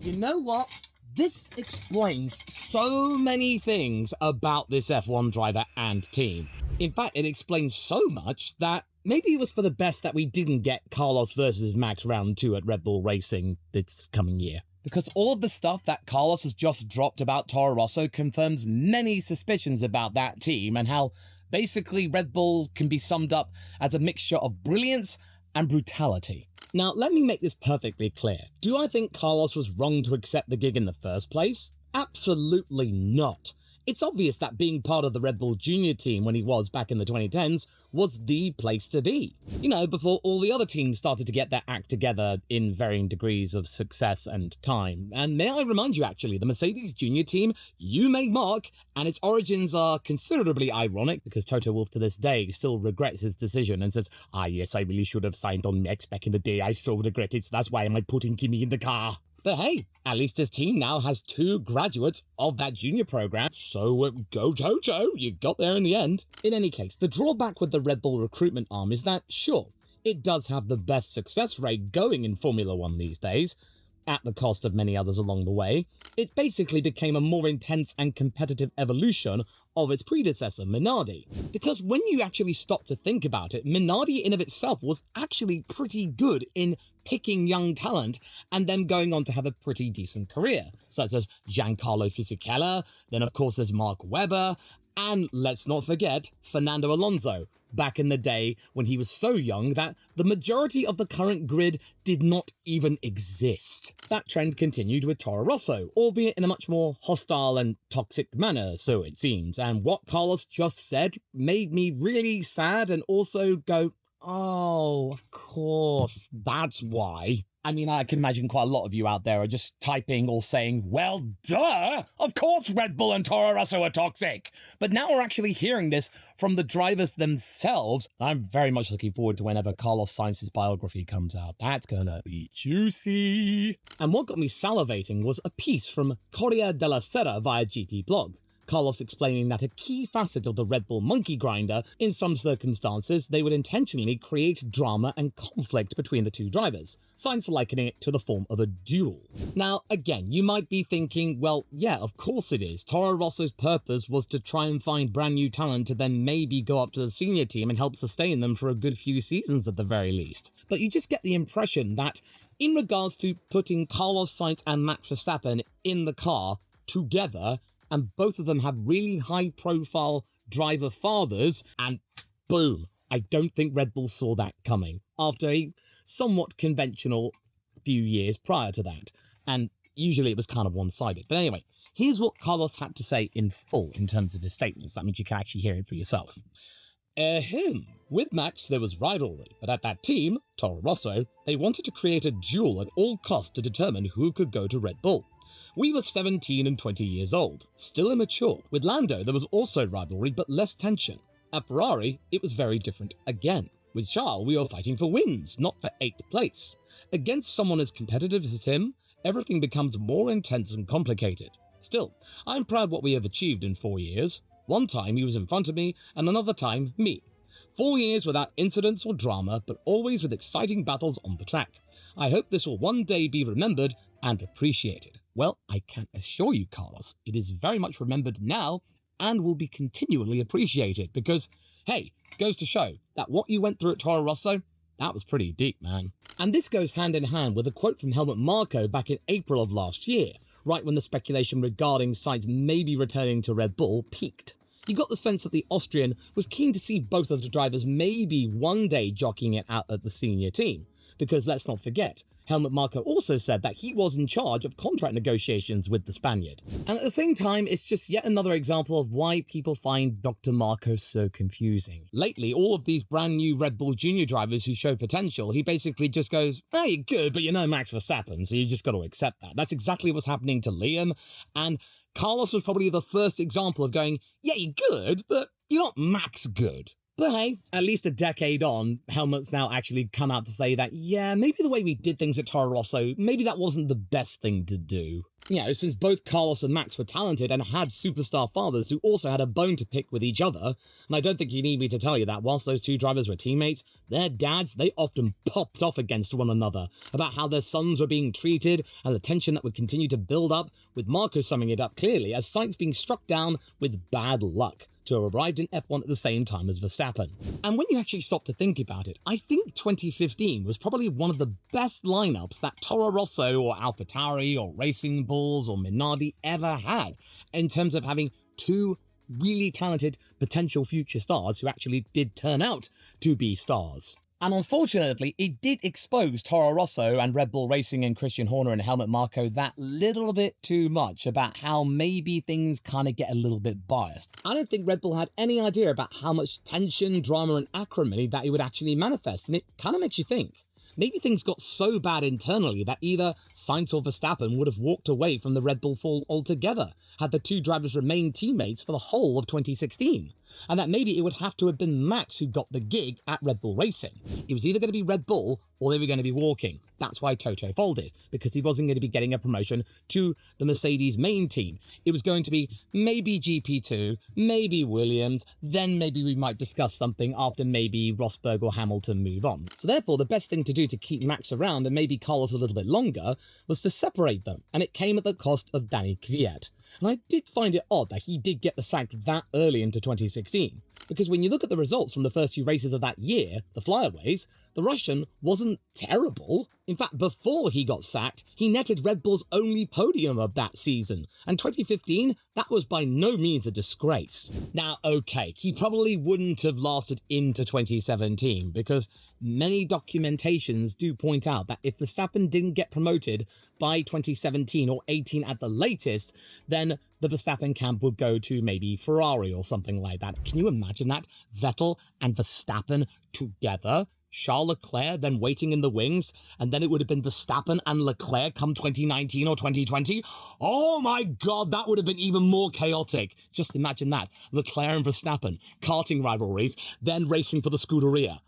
You know what? This explains so many things about this F1 driver and team. In fact, it explains so much that maybe it was for the best that we didn't get Carlos versus Max round 2 at Red Bull Racing this coming year. Because all of the stuff that Carlos has just dropped about Toro Rosso confirms many suspicions about that team and how basically Red Bull can be summed up as a mixture of brilliance and brutality. Now, let me make this perfectly clear. Do I think Carlos was wrong to accept the gig in the first place? Absolutely not. It's obvious that being part of the Red Bull Junior team when he was back in the 2010s was the place to be. You know, before all the other teams started to get their act together in varying degrees of success and time. And may I remind you actually, the Mercedes Junior team you may mock, and its origins are considerably ironic because Toto Wolff to this day still regrets his decision and says, yes, I really should have signed on Max back in the day, I so regret it, so that's why I'm putting Kimi in the car. But hey, at least his team now has 2 graduates of that junior program, so go Toto, you got there in the end. In any case, the drawback with the Red Bull recruitment arm is that, sure, it does have the best success rate going in Formula 1 these days, at the cost of many others along the way. It basically became a more intense and competitive evolution of its predecessor, Minardi. Because when you actually stop to think about it, Minardi in of itself was actually pretty good in picking young talent and then going on to have a pretty decent career, such as Giancarlo Fisichella, then of course there's Mark Webber, and let's not forget Fernando Alonso, back in the day when he was so young that the majority of the current grid did not even exist. That trend continued with Toro Rosso, albeit in a much more hostile and toxic manner, so it seems, and what Carlos just said made me really sad and also go, oh, of course, that's why. I mean, I can imagine quite a lot of you out there are just typing or saying, well, duh, of course Red Bull and Toro Rosso are toxic. But now we're actually hearing this from the drivers themselves. I'm very much looking forward to whenever Carlos Sainz's biography comes out. That's gonna be juicy. And what got me salivating was a piece from Corriere della Sera via GP Blog. Carlos explaining that a key facet of the Red Bull monkey grinder, in some circumstances, they would intentionally create drama and conflict between the 2 drivers, Sainz likening it to the form of a duel. Now, again, you might be thinking, well, yeah, of course it is. Toro Rosso's purpose was to try and find brand new talent to then maybe go up to the senior team and help sustain them for a good few seasons at the very least. But you just get the impression that, in regards to putting Carlos Sainz and Max Verstappen in the car together, and both of them have really high-profile driver fathers, and boom, I don't think Red Bull saw that coming, after a somewhat conventional few years prior to that, and usually it was kind of one-sided. But anyway, here's what Carlos had to say in full in terms of his statements. That means you can actually hear it for yourself. With Max, there was rivalry, but at that team, Toro Rosso, they wanted to create a duel at all costs to determine who could go to Red Bull. We were 17 and 20 years old, still immature. With Lando, there was also rivalry, but less tension. At Ferrari, it was very different again. With Charles, we were fighting for wins, not for 8th place. Against someone as competitive as him, everything becomes more intense and complicated. Still, I'm proud what we have achieved in 4 years. One time he was in front of me, and another time, me. 4 years without incidents or drama, but always with exciting battles on the track. I hope this will one day be remembered and appreciated. Well, I can assure you, Carlos, it is very much remembered now and will be continually appreciated because, hey, goes to show that what you went through at Toro Rosso, that was pretty deep, man. And this goes hand in hand with a quote from Helmut Marko back in April of last year, right when the speculation regarding Sainz maybe returning to Red Bull peaked. You got the sense that the Austrian was keen to see both of the drivers maybe one day jockeying it out at the senior team, because let's not forget, Helmut Marko also said that he was in charge of contract negotiations with the Spaniard. And at the same time, it's just yet another example of why people find Dr. Marko so confusing. Lately, all of these brand new Red Bull Junior drivers who show potential, he basically just goes, oh, you're good, but you're no Max Verstappen, so you just got to accept that. That's exactly what's happening to Liam, and Carlos was probably the first example of going, yeah, you're good, but you're not Max good. But hey, at least a decade on, Helmut's now actually come out to say that, yeah, maybe the way we did things at Toro Rosso, maybe that wasn't the best thing to do. Since both Carlos and Max were talented and had superstar fathers who also had a bone to pick with each other, and I don't think you need me to tell you that whilst those two drivers were teammates, their dads, they often popped off against one another about how their sons were being treated and the tension that would continue to build up, with Marco summing it up clearly as Sainz being struck down with bad luck to have arrived in F1 at the same time as Verstappen. And when you actually stop to think about it, I think 2015 was probably one of the best lineups that Toro Rosso or AlphaTauri or Racing Bulls or Minardi ever had, in terms of having two really talented potential future stars who actually did turn out to be stars. And unfortunately, it did expose Toro Rosso and Red Bull Racing and Christian Horner and Helmut Marko that little bit too much about how maybe things kind of get a little bit biased. I don't think Red Bull had any idea about how much tension, drama and acrimony that it would actually manifest, and it kind of makes you think. Maybe things got so bad internally that either Sainz or Verstappen would have walked away from the Red Bull fall altogether had the two drivers remained teammates for the whole of 2016, and that maybe it would have to have been Max who got the gig at Red Bull Racing. It was either going to be Red Bull or they were going to be walking. That's why Toto folded, because he wasn't going to be getting a promotion to the Mercedes main team. It was going to be maybe GP2, maybe Williams, then maybe we might discuss something after maybe Rosberg or Hamilton move on. So therefore, the best thing to do to keep Max around and maybe Carlos a little bit longer was to separate them, and it came at the cost of Daniil Kvyat. And I did find it odd that he did get the sack that early into 2016, because when you look at the results from the first few races of that year, the flyaways, the Russian wasn't terrible. In fact, before he got sacked, he netted Red Bull's only podium of that season, and 2015, that was by no means a disgrace. Now, okay, he probably wouldn't have lasted into 2017, because many documentations do point out that if Verstappen didn't get promoted by 2017 or 18 at the latest, then the Verstappen camp would go to maybe Ferrari or something like that. Can you imagine that? Vettel and Verstappen together? Charles Leclerc then waiting in the wings, and then it would have been Verstappen and Leclerc come 2019 or 2020. Oh my god, that would have been even more chaotic. Just imagine that. Leclerc and Verstappen, karting rivalries, then racing for the Scuderia.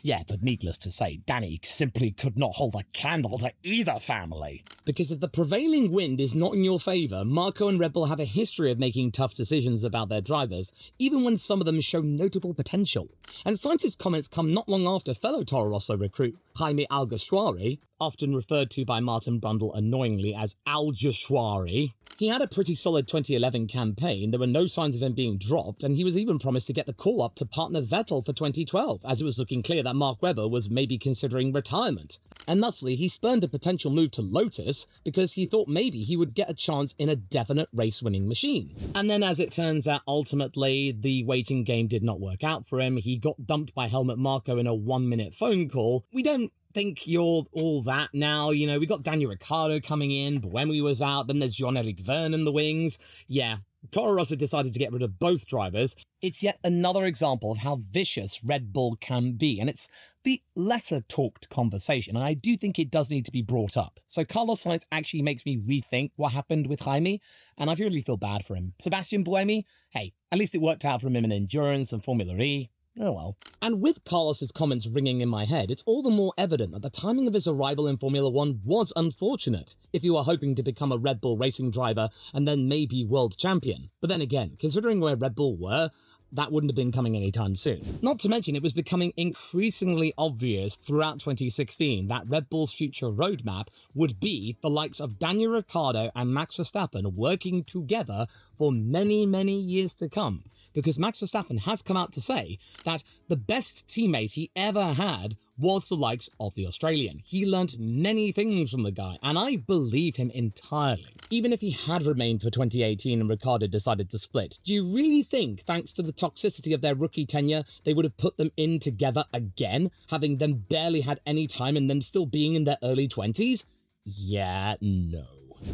Yeah, but needless to say, Danny simply could not hold a candle to either family. Because if the prevailing wind is not in your favour, Marko and Red Bull have a history of making tough decisions about their drivers, even when some of them show notable potential. And Sainz's comments come not long after fellow Toro Rosso recruit Jaime Alguersuari, often referred to by Martin Brundle annoyingly as Alguersuari. He had a pretty solid 2011 campaign, there were no signs of him being dropped, and he was even promised to get the call-up to partner Vettel for 2012, as it was looking clear that Mark Webber was maybe considering retirement. And thusly, he spurned a potential move to Lotus because he thought maybe he would get a chance in a definite race-winning machine. And then as it turns out, ultimately, the waiting game did not work out for him. He got dumped by Helmut Marko in a 1-minute phone call. We don't think you're all that now, we got Daniel Ricciardo coming in, Buemi was out, then there's Jean-Éric Vergne in the wings. Yeah, Toro Rosso decided to get rid of both drivers. It's yet another example of how vicious Red Bull can be, and it's the lesser talked conversation, and I do think it does need to be brought up. So Carlos Sainz actually makes me rethink what happened with Jaime, and I really feel bad for him. Sebastian Buemi, hey, at least it worked out for him in endurance and Formula E. Oh well. And with Carlos's comments ringing in my head, it's all the more evident that the timing of his arrival in Formula 1 was unfortunate, if you are hoping to become a Red Bull racing driver and then maybe world champion. But then again, considering where Red Bull were, that wouldn't have been coming anytime soon. Not to mention, it was becoming increasingly obvious throughout 2016 that Red Bull's future roadmap would be the likes of Daniel Ricciardo and Max Verstappen working together for many, many years to come. Because Max Verstappen has come out to say that the best teammate he ever had was the likes of the Australian. He learnt many things from the guy, and I believe him entirely. Even if he had remained for 2018 and Ricciardo decided to split, do you really think, thanks to the toxicity of their rookie tenure, they would have put them in together again, having them barely had any time and them still being in their early 20s? Yeah, no.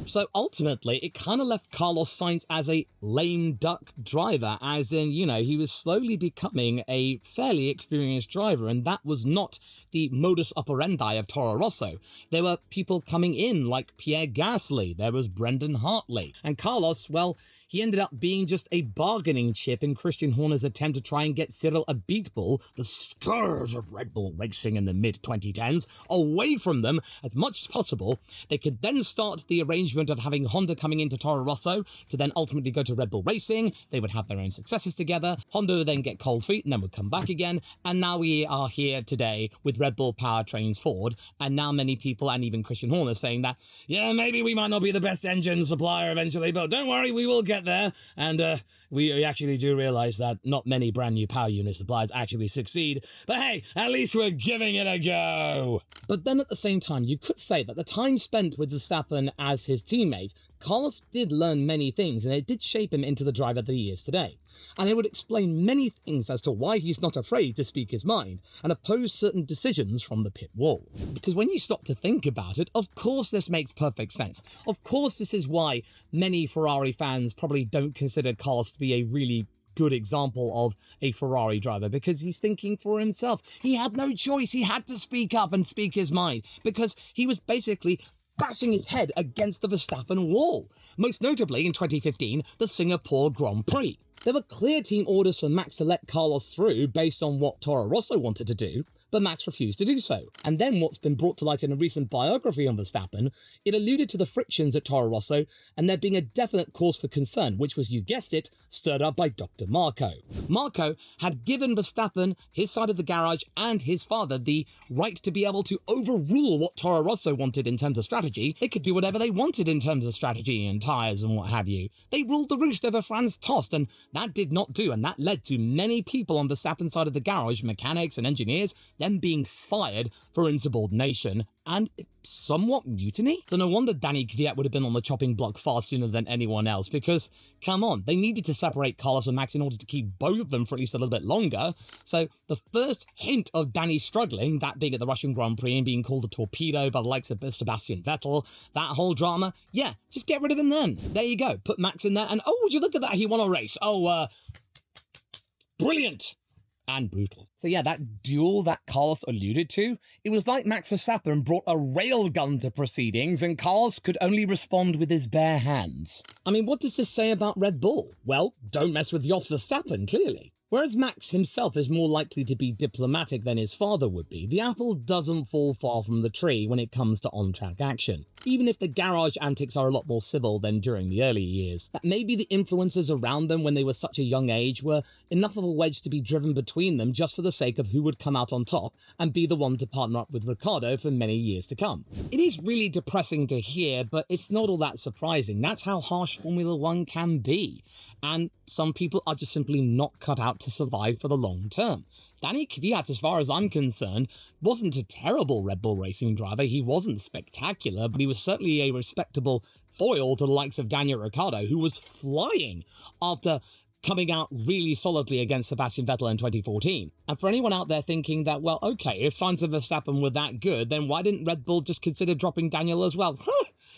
So ultimately, it kind of left Carlos Sainz as a lame duck driver, as in, he was slowly becoming a fairly experienced driver, and that was not the modus operandi of Toro Rosso. There were people coming in like Pierre Gasly, there was Brendan Hartley, and Carlos, well, he ended up being just a bargaining chip in Christian Horner's attempt to try and get Cyril Abiteboul, the scourge of Red Bull racing in the mid-2010s, away from them as much as possible. They could then start the arrangement of having Honda coming into Toro Rosso to then ultimately go to Red Bull Racing. They would have their own successes together. Honda would then get cold feet and then would come back again. And now we are here today with Red Bull powertrains Ford. And now many people, and even Christian Horner, saying that, yeah, maybe we might not be the best engine supplier eventually, but don't worry, we will get there. And we actually do realize that not many brand new power unit suppliers actually succeed. But hey, at least we're giving it a go. But then at the same time, you could say that the time spent with Verstappen as his teammate, Carlos did learn many things, and it did shape him into the driver that he is today. And it would explain many things as to why he's not afraid to speak his mind and oppose certain decisions from the pit wall. Because when you stop to think about it, of course this makes perfect sense. Of course this is why many Ferrari fans probably don't consider Carlos to be a really good example of a Ferrari driver, because he's thinking for himself. He had no choice. He had to speak up and speak his mind, because he was basically bashing his head against the Verstappen wall. Most notably in 2015, the Singapore Grand Prix. There were clear team orders for Max to let Carlos through based on what Toro Rosso wanted to do, but Max refused to do so. And then what's been brought to light in a recent biography on Verstappen, it alluded to the frictions at Toro Rosso and there being a definite cause for concern, which was, you guessed it, stirred up by Dr. Marco. Marco had given Verstappen his side of the garage and his father the right to be able to overrule what Toro Rosso wanted in terms of strategy. They could do whatever they wanted in terms of strategy and tyres and what have you. They ruled the roost over Franz Tost, and that did not do, and that led to many people on Verstappen's side of the garage, mechanics and engineers, them being fired for insubordination and somewhat mutiny. So no wonder Danny Kvyat would have been on the chopping block far sooner than anyone else, because, come on, they needed to separate Carlos and Max in order to keep both of them for at least a little bit longer. So the first hint of Danny struggling, that being at the Russian Grand Prix and being called a torpedo by the likes of Sebastian Vettel, that whole drama, yeah, just get rid of him then. There you go, put Max in there, and oh, would you look at that, he won a race. Oh, brilliant. And brutal. So yeah, that duel that Carlos alluded to, it was like Max Verstappen brought a railgun to proceedings and Carlos could only respond with his bare hands. I mean, what does this say about Red Bull? Well, don't mess with Jos Verstappen, clearly. Whereas Max himself is more likely to be diplomatic than his father would be, the apple doesn't fall far from the tree when it comes to on-track action. Even if the garage antics are a lot more civil than during the early years, that maybe the influences around them when they were such a young age were enough of a wedge to be driven between them just for the sake of who would come out on top and be the one to partner up with Ricciardo for many years to come. It is really depressing to hear, but it's not all that surprising. That's how harsh Formula One can be. And some people are just simply not cut out to survive for the long term. Danny Kvyat, as far as I'm concerned, wasn't a terrible Red Bull racing driver. He wasn't spectacular, but he was certainly a respectable foil to the likes of Daniel Ricciardo, who was flying after coming out really solidly against Sebastian Vettel in 2014. And for anyone out there thinking that, well, okay, if Sainz and Verstappen were that good, then why didn't Red Bull just consider dropping Daniel as well?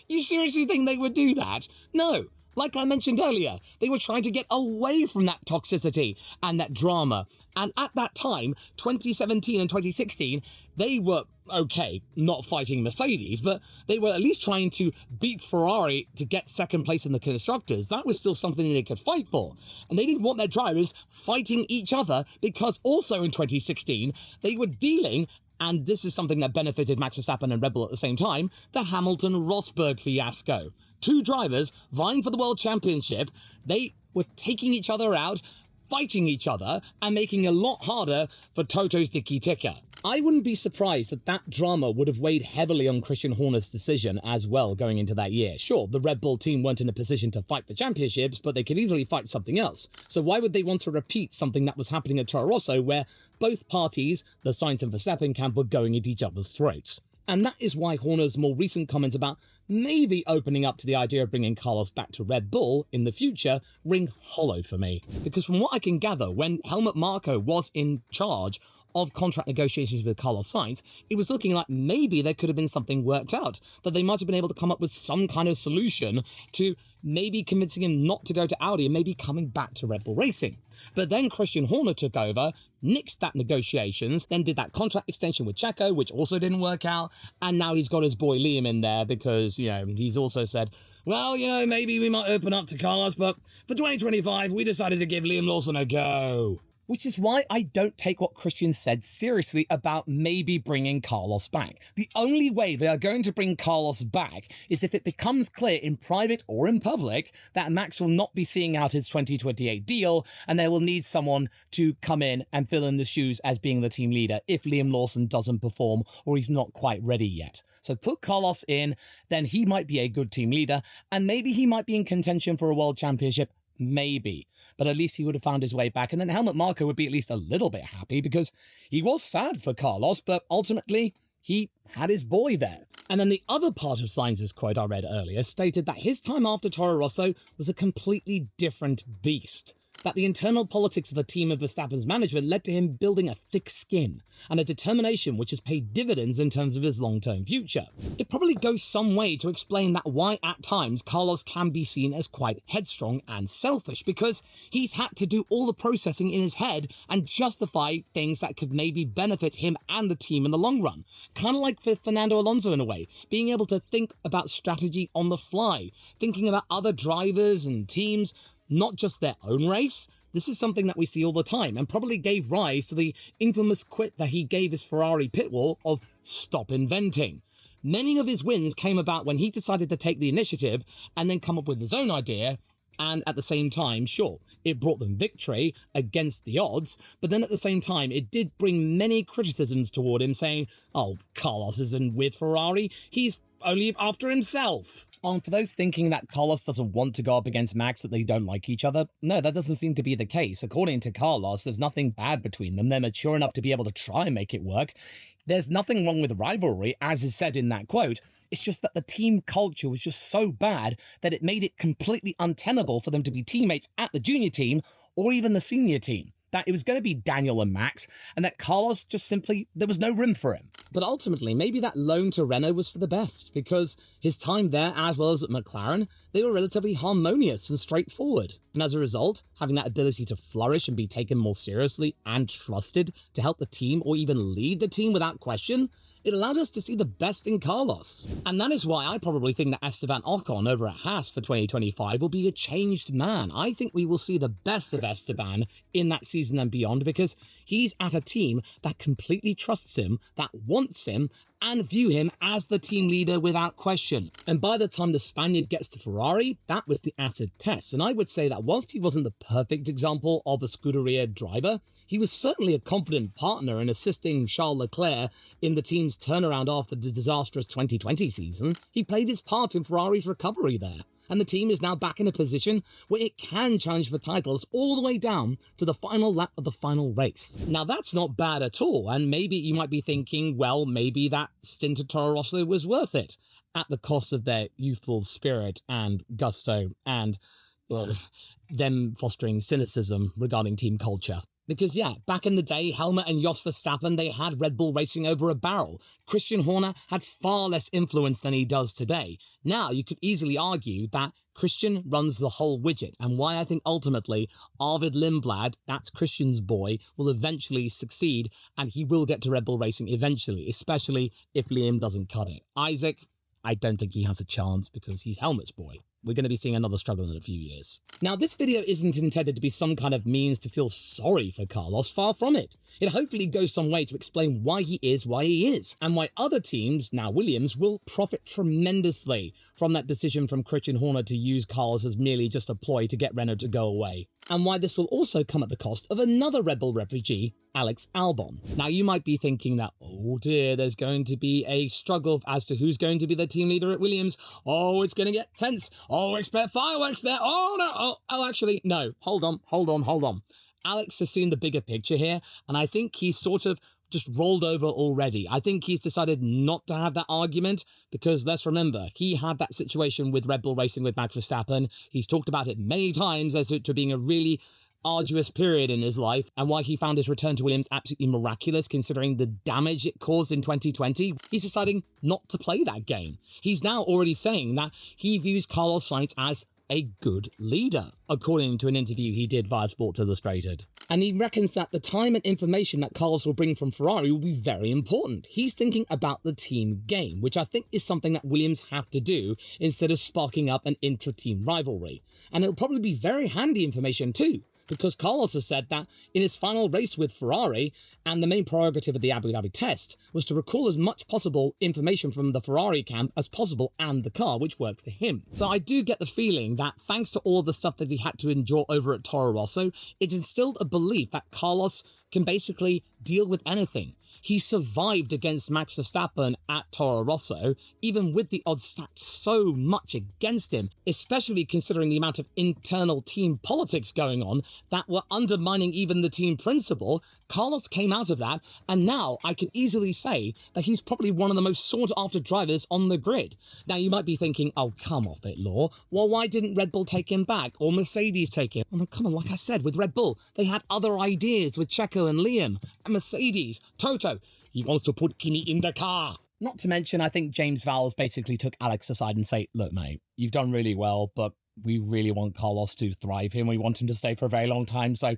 You seriously think they would do that? No. Like I mentioned earlier, they were trying to get away from that toxicity and that drama. And at that time, 2017 and 2016, they were, okay, not fighting Mercedes, but they were at least trying to beat Ferrari to get second place in the constructors. That was still something they could fight for. And they didn't want their drivers fighting each other, because also in 2016, they were dealing, and this is something that benefited Max Verstappen and Red Bull at the same time, the Hamilton-Rosberg fiasco. Two drivers vying for the World Championship, they were taking each other out, fighting each other, and making it a lot harder for Toto's Tiki Tika. I wouldn't be surprised that that drama would have weighed heavily on Christian Horner's decision as well going into that year. Sure, the Red Bull team weren't in a position to fight for championships, but they could easily fight something else. So why would they want to repeat something that was happening at Toro Rosso, where both parties, the Sainz and Verstappen camp, were going at each other's throats? And that is why Horner's more recent comments about maybe opening up to the idea of bringing Carlos back to Red Bull in the future ring hollow for me. Because from what I can gather, when Helmut Marko was in charge of contract negotiations with Carlos Sainz, it was looking like maybe there could have been something worked out, that they might have been able to come up with some kind of solution to maybe convincing him not to go to Audi and maybe coming back to Red Bull Racing. But then Christian Horner took over, nixed that negotiations, then did that contract extension with Checo, which also didn't work out, and now he's got his boy Liam in there because, he's also said, well, maybe we might open up to Carlos, but for 2025, we decided to give Liam Lawson a go. Which is why I don't take what Christian said seriously about maybe bringing Carlos back. The only way they are going to bring Carlos back is if it becomes clear in private or in public that Max will not be seeing out his 2028 deal and they will need someone to come in and fill in the shoes as being the team leader if Liam Lawson doesn't perform or he's not quite ready yet. So put Carlos in, then he might be a good team leader and maybe he might be in contention for a world championship. Maybe. But at least he would have found his way back. And then Helmut Marko would be at least a little bit happy because he was sad for Carlos, but ultimately he had his boy there. And then the other part of Sainz's quote I read earlier stated that his time after Toro Rosso was a completely different beast. That the internal politics of the team of Verstappen's management led to him building a thick skin and a determination which has paid dividends in terms of his long-term future. It probably goes some way to explain that why at times Carlos can be seen as quite headstrong and selfish, because he's had to do all the processing in his head and justify things that could maybe benefit him and the team in the long run. Kind of like for Fernando Alonso in a way, being able to think about strategy on the fly, thinking about other drivers and teams, not just their own race. This is something that we see all the time and probably gave rise to the infamous quip that he gave his Ferrari pit wall of stop inventing. Many of his wins came about when he decided to take the initiative and then come up with his own idea, and at the same time, sure, it brought them victory against the odds, but then at the same time, it did bring many criticisms toward him saying, oh, Carlos isn't with Ferrari, he's only after himself. For those thinking that Carlos doesn't want to go up against Max, that they don't like each other, no, that doesn't seem to be the case. According to Carlos, there's nothing bad between them. They're mature enough to be able to try and make it work. There's nothing wrong with rivalry, as is said in that quote. It's just that the team culture was just so bad that it made it completely untenable for them to be teammates at the junior team or even the senior team. That it was going to be Daniil and Max, and that Carlos just simply, there was no room for him. But ultimately, maybe that loan to Renault was for the best, because his time there, as well as at McLaren, they were relatively harmonious and straightforward. And as a result, having that ability to flourish and be taken more seriously and trusted to help the team or even lead the team without question, it allowed us to see the best in Carlos. And that is why I probably think that Esteban Ocon over at Haas for 2025 will be a changed man. I think we will see the best of Esteban in that season and beyond, because he's at a team that completely trusts him, that wants him, and view him as the team leader without question. And by the time the Spaniard gets to Ferrari, that was the acid test. And I would say that whilst he wasn't the perfect example of a Scuderia driver, he was certainly a confident partner in assisting Charles Leclerc in the team's turnaround after the disastrous 2020 season. He played his part in Ferrari's recovery there, and the team is now back in a position where it can challenge for titles all the way down to the final lap of the final race. Now that's not bad at all, and maybe you might be thinking, well, maybe that stint at Toro Rosso was worth it, at the cost of their youthful spirit and gusto and, well, them fostering cynicism regarding team culture. Because yeah, back in the day, Helmut and Jos Verstappen, they had Red Bull racing over a barrel. Christian Horner had far less influence than he does today. Now, you could easily argue that Christian runs the whole widget, and why I think ultimately Arvid Lindblad, that's Christian's boy, will eventually succeed, and he will get to Red Bull racing eventually, especially if Liam doesn't cut it. Isaac, I don't think he has a chance because he's Helmut's boy. We're going to be seeing another struggle in a few years. Now, this video isn't intended to be some kind of means to feel sorry for Carlos, far from it. It hopefully goes some way to explain why he is, and why other teams, now Williams, will profit tremendously from that decision from Christian Horner to use Carlos as merely just a ploy to get Renault to go away. And why this will also come at the cost of another Red Bull refugee, Alex Albon. Now, you might be thinking that, oh dear, there's going to be a struggle as to who's going to be the team leader at Williams. Oh, it's going to get tense. Oh, expect fireworks there. Oh, no. Oh, actually, no. Hold on. Alex has seen the bigger picture here, and I think he's sort of just rolled over already. I think he's decided not to have that argument because, let's remember, he had that situation with Red Bull Racing with Max Verstappen. He's talked about it many times as to being a really arduous period in his life and why he found his return to Williams absolutely miraculous considering the damage it caused in 2020, he's deciding not to play that game. He's now already saying that he views Carlos Sainz as a good leader, according to an interview he did via Sports Illustrated. And he reckons that the time and information that Carlos will bring from Ferrari will be very important. He's thinking about the team game, which I think is something that Williams have to do instead of sparking up an intra-team rivalry. And it'll probably be very handy information too, because Carlos has said that in his final race with Ferrari, and the main prerogative of the Abu Dhabi test, was to recall as much possible information from the Ferrari camp as possible and the car, which worked for him. So I do get the feeling that thanks to all the stuff that he had to endure over at Toro Rosso, it instilled a belief that Carlos can basically deal with anything. He survived against Max Verstappen at Toro Rosso, even with the odds stacked so much against him, especially considering the amount of internal team politics going on that were undermining even the team principle. Carlos came out of that, and now I can easily say that he's probably one of the most sought-after drivers on the grid. Now, you might be thinking, oh, come off it, Law. Well, why didn't Red Bull take him back, or Mercedes take him? Well, come on, like I said, with Red Bull, they had other ideas with Checo and Liam, and Mercedes, Toto. He wants to put Kimi in the car. Not to mention, I think James Vowles basically took Alex aside and said, look, mate, you've done really well, but we really want Carlos to thrive here, and we want him to stay for a very long time, so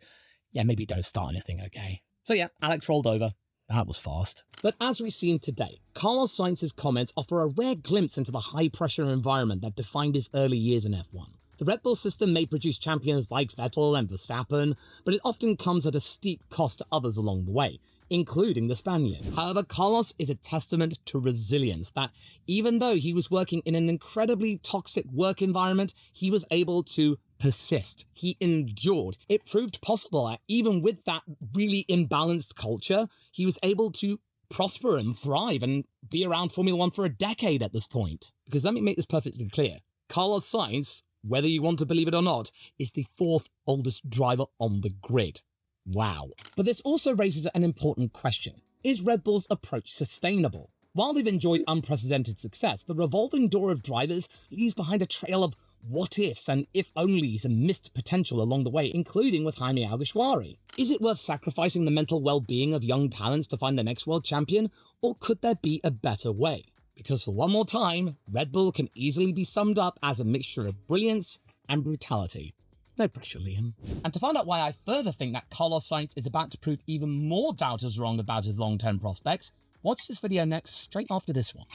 yeah, maybe don't start anything, okay? So yeah, Alex rolled over. That was fast. But as we've seen today, Carlos Sainz's comments offer a rare glimpse into the high-pressure environment that defined his early years in F1. The Red Bull system may produce champions like Vettel and Verstappen, but it often comes at a steep cost to others along the way, including the Spaniard. However, Carlos is a testament to resilience, that even though he was working in an incredibly toxic work environment, he was able to persist. He endured. It proved possible that even with that really imbalanced culture, he was able to prosper and thrive and be around Formula One for a decade at this point. Because let me make this perfectly clear. Carlos Sainz, whether you want to believe it or not, is the fourth oldest driver on the grid. Wow. But this also raises an important question. Is Red Bull's approach sustainable? While they've enjoyed unprecedented success, the revolving door of drivers leaves behind a trail of what-ifs and if-onlys and missed potential along the way, including with Jaime Alguersuari. Is it worth sacrificing the mental well-being of young talents to find the next world champion, or could there be a better way? Because for one more time, Red Bull can easily be summed up as a mixture of brilliance and brutality. No pressure, Liam. And to find out why I further think that Carlos Sainz is about to prove even more doubters wrong about his long-term prospects, watch this video next, straight after this one.